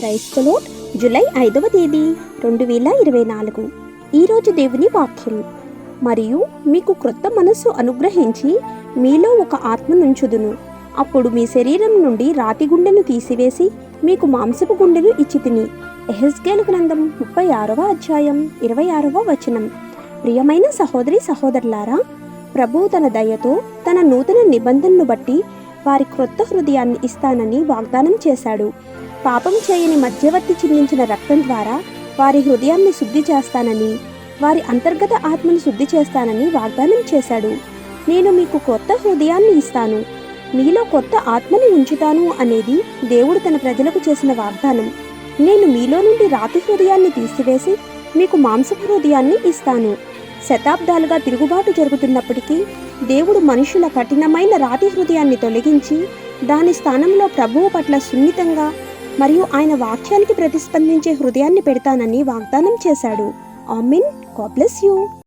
క్రైస్తలోట్ July 5వ తేదీ 2024. ఈరోజు దేవుని వాక్యం. మరియు మీకు క్రొత్త మనస్సు అనుగ్రహించి మీలో ఒక ఆత్మనుంచుదును. అప్పుడు మీ శరీరం నుండి రాతి గుండెను తీసివేసి మీకు మాంసపు గుండెను ఇచ్చితిని. యెహెజ్కేలు గ్రంథం 36వ అధ్యాయం 26వ వచనం. ప్రియమైన సహోదరి సహోదరులారా, ప్రభువు తన దయతో తన నూతన నిబంధనను బట్టి వారి క్రొత్త హృదయాన్ని ఇస్తానని వాగ్దానం చేశాడు. పాపం చేయని మధ్యవర్తి చిందించిన రక్తం ద్వారా వారి హృదయాన్ని శుద్ధి చేస్తానని, వారి అంతర్గత ఆత్మను శుద్ధి చేస్తానని వాగ్దానం చేశాడు. నేను మీకు కొత్త హృదయాన్ని ఇస్తాను, మీలో కొత్త ఆత్మని ఉంచుతాను అనేది దేవుడు తన ప్రజలకు చేసిన వాగ్దానం. నేను మీలో నుండి రాతి హృదయాన్ని తీసివేసి మీకు మాంసపు హృదయాన్ని ఇస్తాను. శతాబ్దాలుగా తిరుగుబాటు జరుగుతున్నప్పటికీ దేవుడు మనుషుల కఠినమైన రాతి హృదయాన్ని తొలగించి దాని స్థానంలో ప్రభువు పట్ల సున్నితంగా మరియు ఆయన వాక్యానికి ప్రతిస్పందించే హృదయాన్ని పెడతానని వాగ్దానం చేశాడు. ఆమేన్. God bless you.